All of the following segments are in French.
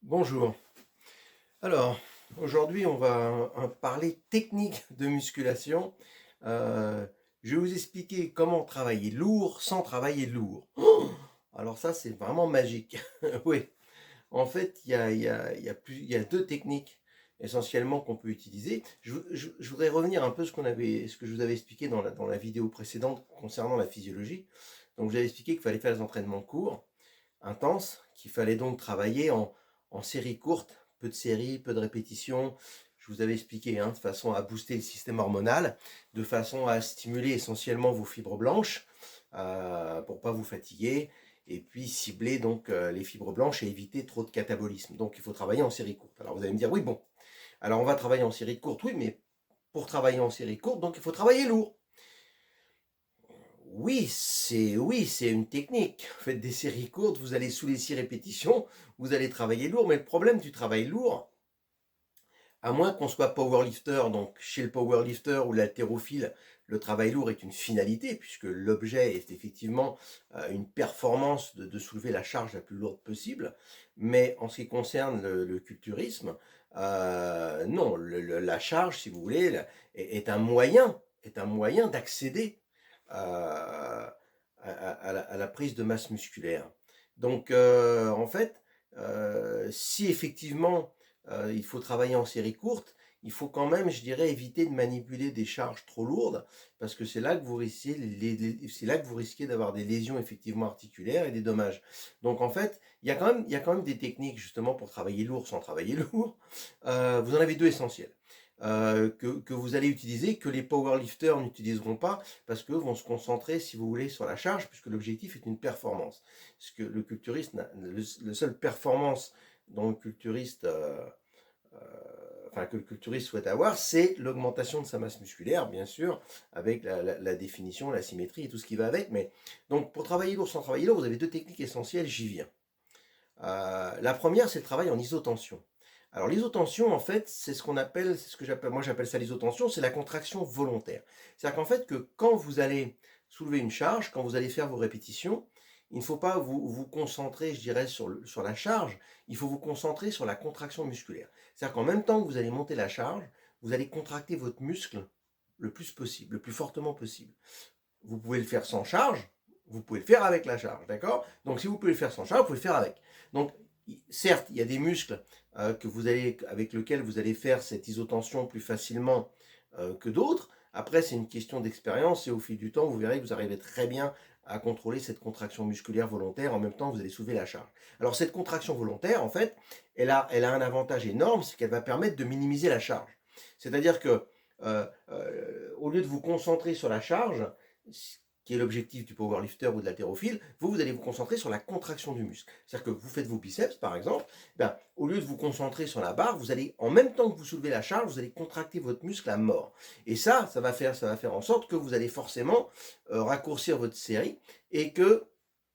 Bonjour. Alors, aujourd'hui, on va parler technique de musculation. Euh, je vais vous expliquer comment travailler lourd sans travailler lourd. Alors ça, c'est vraiment magique. Oui, en fait, il y a deux techniques essentiellement qu'on peut utiliser. Je voudrais revenir un peu ce que je vous avais expliqué dans la vidéo précédente concernant la physiologie. Donc, j'avais expliqué qu'il fallait faire des entraînements courts, intense, qu'il fallait donc travailler en séries courtes, peu de séries, peu de répétitions. Je vous avais expliqué, de façon à booster le système hormonal, de façon à stimuler essentiellement vos fibres blanches pour pas vous fatiguer, et puis cibler donc les fibres blanches et éviter trop de catabolisme. Donc il faut travailler en série courte. Alors vous allez me dire, oui bon, alors on va travailler en série courte, oui, mais pour travailler en série courte, donc il faut travailler lourd. Oui, c'est une technique. Faites des séries courtes, vous allez sous les 6 répétitions, vous allez travailler lourd, mais le problème du travail lourd, à moins qu'on soit powerlifter, donc chez le powerlifter ou l'haltérophile, le travail lourd est une finalité, puisque l'objet est effectivement une performance de soulever la charge la plus lourde possible. Mais en ce qui concerne le culturisme, non, la charge, si vous voulez, est un moyen d'accéder à la prise de masse musculaire. Donc, en fait, si effectivement il faut travailler en série courte, il faut quand même, je dirais, éviter de manipuler des charges trop lourdes, parce que c'est là que vous risquez, c'est là que vous risquez d'avoir des lésions effectivement articulaires et des dommages. Donc en fait, il y a quand même des techniques justement pour travailler lourd sans travailler lourd. Vous en avez deux essentielles. Que vous allez utiliser, que les powerlifters n'utiliseront pas, parce qu'eux vont se concentrer, si vous voulez, sur la charge, puisque l'objectif est une performance. Parce que le culturiste, le seul performance dont le culturiste que le culturiste souhaite avoir, c'est l'augmentation de sa masse musculaire, bien sûr, avec la définition, la symétrie et tout ce qui va avec. Mais donc, pour travailler lourd sans travailler lourd, vous avez deux techniques essentielles, j'y viens. La première, c'est le travail en isotension. Alors l'isotension, en fait, c'est ce qu'on appelle, c'est ce que j'appelle, moi j'appelle ça l'isotension, c'est la contraction volontaire. C'est-à-dire qu'en fait, que quand vous allez soulever une charge, quand vous allez faire vos répétitions, il ne faut pas vous concentrer, je dirais, sur la charge, il faut vous concentrer sur la contraction musculaire. C'est-à-dire qu'en même temps que vous allez monter la charge, vous allez contracter votre muscle le plus possible, le plus fortement possible. Vous pouvez le faire sans charge, vous pouvez le faire avec la charge, d'accord? Donc si vous pouvez le faire sans charge, vous pouvez le faire avec. Donc certes, il y a des muscles avec lesquels vous allez faire cette isotension plus facilement que d'autres. Après, c'est une question d'expérience et au fil du temps, vous verrez que vous arrivez très bien à contrôler cette contraction musculaire volontaire en même temps que vous allez soulever la charge. Alors cette contraction volontaire, en fait, elle a un avantage énorme, c'est qu'elle va permettre de minimiser la charge. C'est-à-dire que au lieu de vous concentrer sur la charge, qui est l'objectif du powerlifter ou de l'haltérophile, vous allez vous concentrer sur la contraction du muscle. C'est-à-dire que vous faites vos biceps, par exemple, ben, au lieu de vous concentrer sur la barre, vous allez, en même temps que vous soulevez la charge, vous allez contracter votre muscle à mort. Et ça va faire en sorte que vous allez forcément raccourcir votre série et que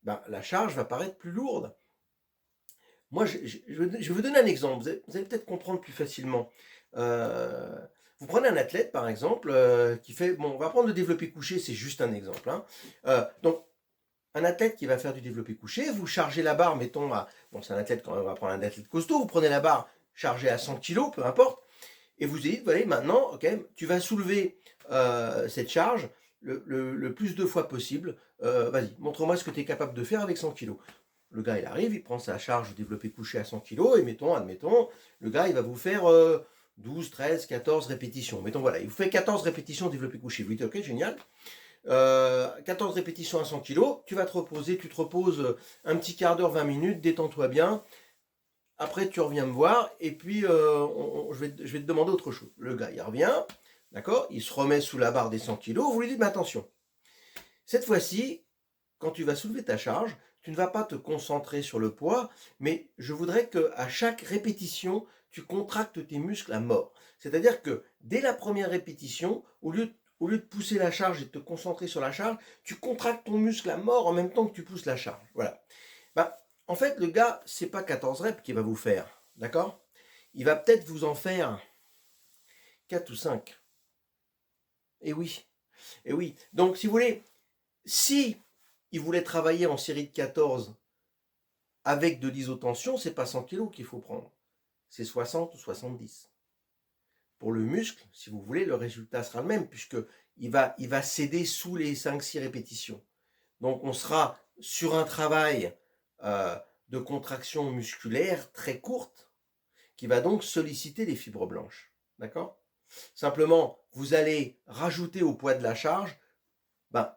ben, la charge va paraître plus lourde. Moi, vais vous donner un exemple, vous allez peut-être comprendre plus facilement. Euh, Vous prenez un athlète, par exemple, qui fait, bon, on va prendre le développé couché, c'est juste un exemple. Donc, un athlète qui va faire du développé couché, vous chargez la barre, mettons, bon, c'est un athlète, quand même, on va prendre un athlète costaud, vous prenez la barre chargée à 100 kg, peu importe, et vous dites, voilà, maintenant, ok, tu vas soulever cette charge le plus de fois possible. Vas-y, montre-moi ce que tu es capable de faire avec 100 kg. Le gars, il arrive, il prend sa charge de développé couché à 100 kg, et admettons, le gars, il va vous faire 12, 13, 14 répétitions. Mettons, voilà, il vous fait 14 répétitions de développé couché. Vous dites, ok, génial. 14 répétitions à 100 kg, tu vas te reposer, tu te reposes un petit quart d'heure, 20 minutes, détends-toi bien. Après, tu reviens me voir, et puis je vais te demander autre chose. Le gars, il revient, d'accord, il se remet sous la barre des 100 kg, vous lui dites, mais attention, cette fois-ci, quand tu vas soulever ta charge, tu ne vas pas te concentrer sur le poids, mais je voudrais qu'à chaque répétition, tu contractes tes muscles à mort. C'est-à-dire que dès la première répétition, au lieu de pousser la charge et de te concentrer sur la charge, tu contractes ton muscle à mort en même temps que tu pousses la charge. Voilà. Bah, en fait, le gars, c'est pas 14 reps qu'il va vous faire. D'accord? Il va peut-être vous en faire 4 ou 5. Et oui. Et oui. Donc, si vous voulez, si il voulait travailler en série de 14 avec de l'isotension, c'est pas 100 kg qu'il faut prendre, c'est 60 ou 70. Pour le muscle, si vous voulez, le résultat sera le même, puisqu'il va céder sous les 5-6 répétitions. Donc on sera sur un travail de contraction musculaire très courte, qui va donc solliciter les fibres blanches. D'accord? Simplement, vous allez rajouter au poids de la charge ben,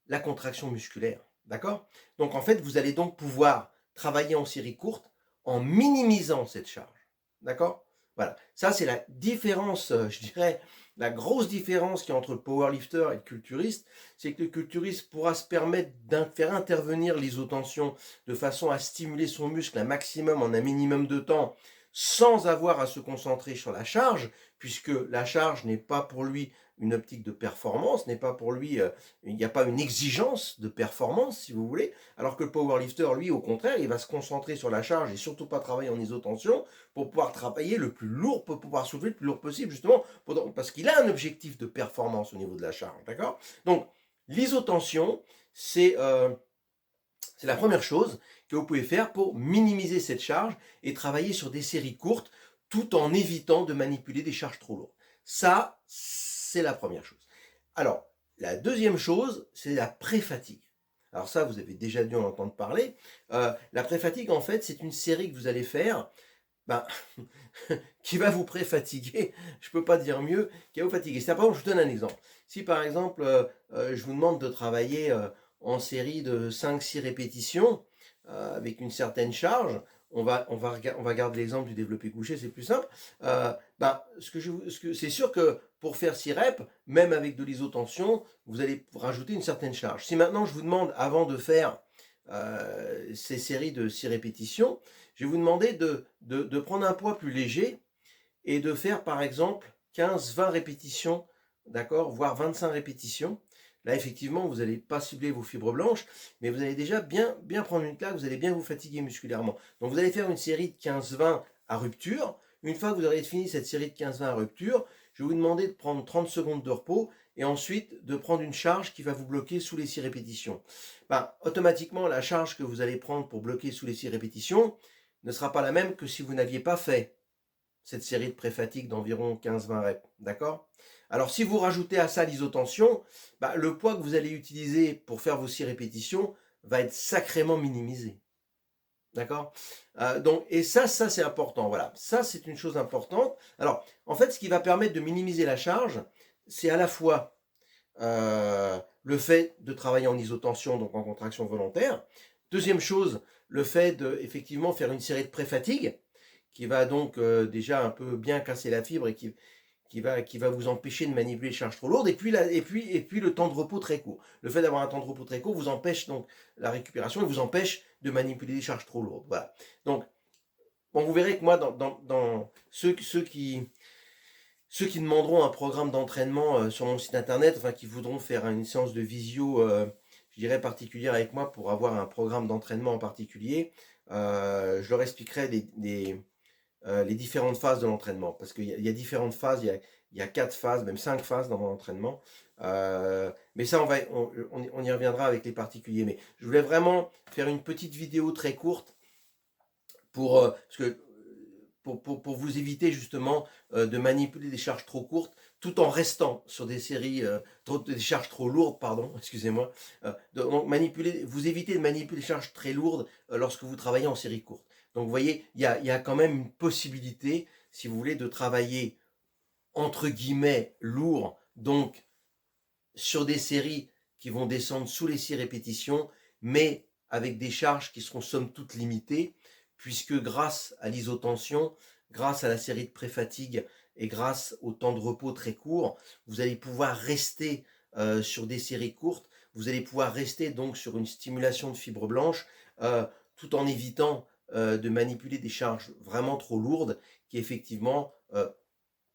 la contraction musculaire. D'accord? Donc en fait, vous allez donc pouvoir travailler en série courte en minimisant cette charge. D'accord? Voilà. Ça, c'est la différence, je dirais, la grosse différence qu'il y a entre le powerlifter et le culturiste, c'est que le culturiste pourra se permettre de faire intervenir l'isotension de façon à stimuler son muscle un maximum en un minimum de temps, sans avoir à se concentrer sur la charge, puisque la charge n'est pas pour lui une optique de performance, n'est pas pour lui, il n'y a pas une exigence de performance, si vous voulez, alors que le powerlifter, lui, au contraire, il va se concentrer sur la charge et surtout pas travailler en isotension pour pouvoir travailler le plus lourd, pour pouvoir soulever le plus lourd possible, justement, parce qu'il a un objectif de performance au niveau de la charge, d'accord? Donc, l'isotension, c'est la première chose que vous pouvez faire pour minimiser cette charge et travailler sur des séries courtes tout en évitant de manipuler des charges trop lourdes. Ça, c'est la première chose. Alors, la deuxième chose, c'est la pré-fatigue. Alors ça, vous avez déjà dû en entendre parler. La pré-fatigue, en fait, c'est une série que vous allez faire ben, qui va vous pré-fatiguer, je ne peux pas dire mieux, qui va vous fatiguer. Par exemple, je vous donne un exemple. Si par exemple, je vous demande de travailler en série de 5-6 répétitions avec une certaine charge, on va garder l'exemple du développé couché, c'est plus simple. C'est sûr que pour faire 6 reps, même avec de l'isotension, vous allez rajouter une certaine charge. Si maintenant je vous demande, avant de faire ces séries de 6 répétitions, je vais vous demander de prendre un poids plus léger et de faire par exemple 15-20 répétitions, d'accord, voire 25 répétitions. Là, effectivement, vous n'allez pas cibler vos fibres blanches, mais vous allez déjà bien prendre une claque, vous allez bien vous fatiguer musculairement. Donc, vous allez faire une série de 15-20 à rupture. Une fois que vous aurez fini cette série de 15-20 à rupture, je vais vous demander de prendre 30 secondes de repos et ensuite de prendre une charge qui va vous bloquer sous les 6 répétitions. Automatiquement, la charge que vous allez prendre pour bloquer sous les 6 répétitions ne sera pas la même que si vous n'aviez pas fait cette série de pré-fatigue d'environ 15-20 reps. D'accord? Alors, si vous rajoutez à ça l'isotension, le poids que vous allez utiliser pour faire vos 6 répétitions va être sacrément minimisé. D'accord? Et ça c'est important. Voilà. Ça, c'est une chose importante. Alors, en fait, ce qui va permettre de minimiser la charge, c'est à la fois le fait de travailler en isotension, donc en contraction volontaire. Deuxième chose, le fait de effectivement faire une série de pré-fatigue, qui va donc déjà un peu bien casser la fibre et qui va vous empêcher de manipuler les charges trop lourdes, et puis le temps de repos très court. Le fait d'avoir un temps de repos très court vous empêche donc la récupération et vous empêche de manipuler des charges trop lourdes. Voilà. Donc, bon, vous verrez que moi, dans ceux qui demanderont un programme d'entraînement sur mon site internet, enfin qui voudront faire une séance de visio, je dirais particulière avec moi pour avoir un programme d'entraînement en particulier, je leur expliquerai les différentes phases de l'entraînement. Parce qu'il y a différentes phases, il y a 4 phases, même 5 phases dans mon entraînement. Mais ça, on y reviendra avec les particuliers. Mais je voulais vraiment faire une petite vidéo très courte pour vous éviter justement de manipuler des charges trop courtes tout en restant sur des séries, des charges trop lourdes, pardon, excusez-moi. Donc vous évitez de manipuler des charges très lourdes lorsque vous travaillez en série courte. Donc vous voyez, il y a quand même une possibilité, si vous voulez, de travailler entre guillemets lourd, donc sur des séries qui vont descendre sous les 6 répétitions, mais avec des charges qui seront somme toute limitées, puisque grâce à l'isotension, grâce à la série de pré-fatigue et grâce au temps de repos très court, vous allez pouvoir rester sur des séries courtes, vous allez pouvoir rester donc sur une stimulation de fibres blanches, tout en évitant de manipuler des charges vraiment trop lourdes qui effectivement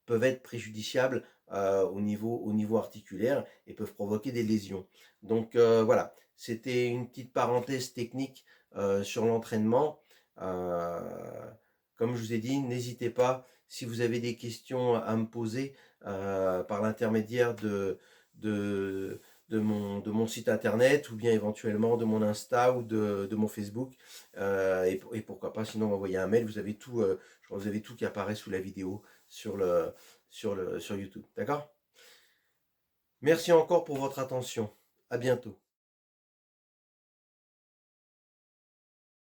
peuvent être préjudiciables au niveau articulaire et peuvent provoquer des lésions. Donc voilà, c'était une petite parenthèse technique sur l'entraînement. Comme je vous ai dit, n'hésitez pas, si vous avez des questions à me poser par l'intermédiaire de de mon site internet, ou bien éventuellement de mon Insta ou de mon Facebook. Et pourquoi pas, sinon envoyer un mail, vous avez tout, je crois que vous avez tout qui apparaît sous la vidéo sur YouTube. D'accord? Merci encore pour votre attention. À bientôt.